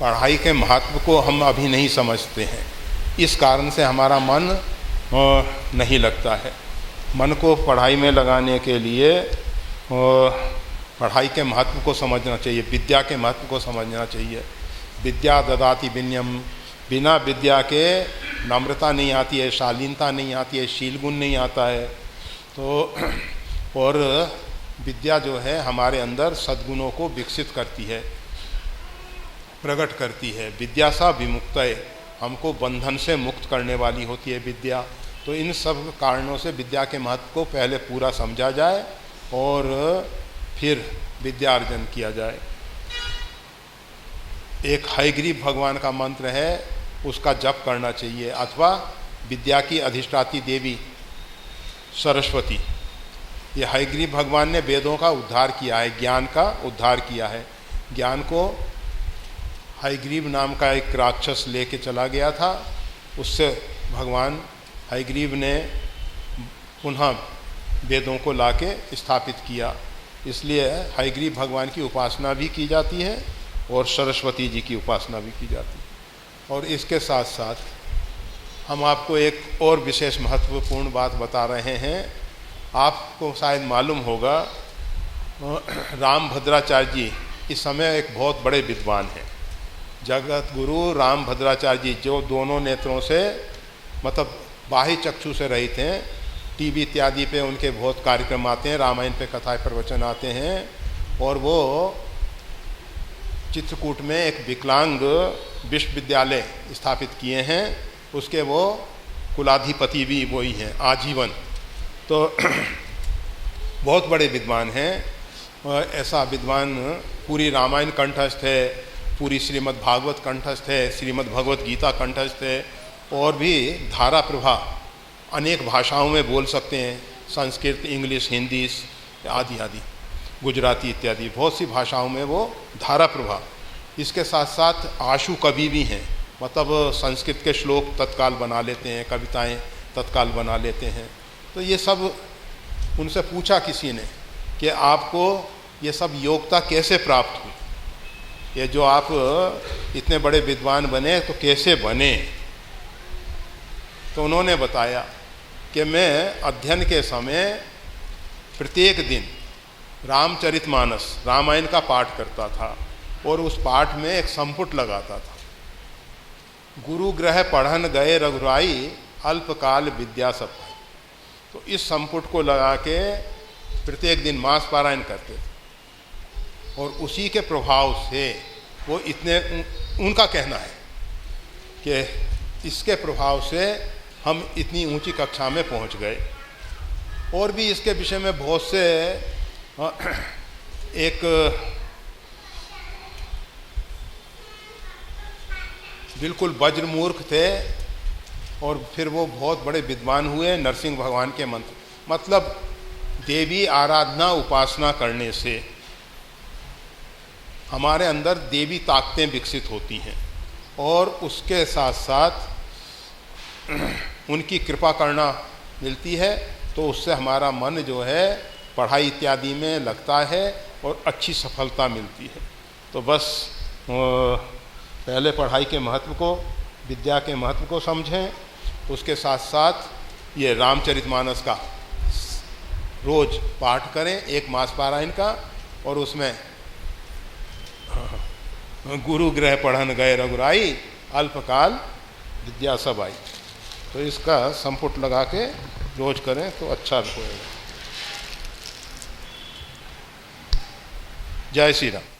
पढ़ाई के महत्व को हम अभी नहीं समझते हैं। इस कारण से हमारा मन नहीं लगता है। मन को पढ़ाई में लगाने के लिए पढ़ाई के महत्व को समझना चाहिए, विद्या के महत्व को समझना चाहिए। विद्या ददाति विनयम, बिना विद्या के नम्रता नहीं आती है, शालीनता नहीं आती है, शील गुण नहीं आता है। तो और विद्या जो है हमारे अंदर सद्गुणों को विकसित करती है, प्रकट करती है। विद्या सा विमुक्तये, हमको बंधन से मुक्त करने वाली होती है विद्या। तो इन सब कारणों से विद्या के महत्व को पहले पूरा समझा जाए और फिर विद्यार्जन किया जाए। एक हयग्रीव भगवान का मंत्र है, उसका जप करना चाहिए, अथवा विद्या की अधिष्ठात्री देवी सरस्वती। ये हयग्रीव भगवान ने वेदों का उद्धार किया है, ज्ञान का उद्धार किया है। ज्ञान को हयग्रीव नाम का एक राक्षस लेके चला गया था, उससे भगवान हयग्रीव ने पुनः वेदों को लाके स्थापित किया। इसलिए हयग्रीव भगवान की उपासना भी की जाती है और सरस्वती जी की उपासना भी की जाती है। और इसके साथ साथ हम आपको एक और विशेष महत्वपूर्ण बात बता रहे हैं। आपको शायद मालूम होगा, रामभद्राचार्य जी इस समय एक बहुत बड़े विद्वान हैं। जगत गुरु रामभद्राचार्य जी, जो दोनों नेत्रों से मतलब बाह्य चक्षु से रहित हैं। टीवी इत्यादि पे उनके बहुत कार्यक्रम आते हैं, रामायण पे कथाएं प्रवचन आते हैं। और वो चित्रकूट में एक विकलांग विश्वविद्यालय स्थापित किए हैं, उसके वो कुलाधिपति भी वही हैं आजीवन। तो बहुत बड़े विद्वान हैं। ऐसा विद्वान पूरी रामायण कंठस्थ है, पूरी श्रीमद् भागवत कंठस्थ है, श्रीमद् भगवत गीता कंठस्थ है, और भी धारा प्रभा अनेक भाषाओं में बोल सकते हैं, संस्कृत, इंग्लिश, हिंदी आदि आदि, गुजराती इत्यादि बहुत सी भाषाओं में वो धारा प्रभा। इसके साथ साथ आशु कवि भी हैं, मतलब संस्कृत के श्लोक तत्काल बना लेते हैं, कविताएं तत्काल बना लेते हैं। तो ये सब उनसे पूछा किसी ने कि आपको ये सब योग्यता कैसे प्राप्त हुई, ये जो आप इतने बड़े विद्वान बने तो कैसे बने। तो उन्होंने बताया कि मैं अध्ययन के समय प्रत्येक दिन रामचरितमानस, रामायण का पाठ करता था और उस पाठ में एक संपुट लगाता था। गुरु ग्रह पढ़न गए रघुराई, अल्पकाल विद्या सब। तो इस संपुट को लगा के प्रत्येक दिन मास पारायण करते थे और उसी के प्रभाव से वो इतने, उनका कहना है कि इसके प्रभाव से हम इतनी ऊंची कक्षा में पहुंच गए। और भी इसके विषय में बहुत से एक बिल्कुल वज्रमूर्ख थे और फिर वो बहुत बड़े विद्वान हुए, नरसिंह भगवान के मंत्र, मतलब देवी आराधना उपासना करने से हमारे अंदर देवी ताकतें विकसित होती हैं और उसके साथ साथ उनकी कृपा करना मिलती है। तो उससे हमारा मन जो है पढ़ाई इत्यादि में लगता है और अच्छी सफलता मिलती है। तो बस पहले पढ़ाई के महत्व को, विद्या के महत्व को समझें, उसके साथ साथ ये रामचरितमानस का रोज पाठ करें, एक मास पारायण का, और उसमें गुरु ग्रह पढ़न गए रघुराई, अल्पकाल विद्या सब आई। तो इसका संपुट लगा के रोज करें तो अच्छा होगा। जय श्री राम।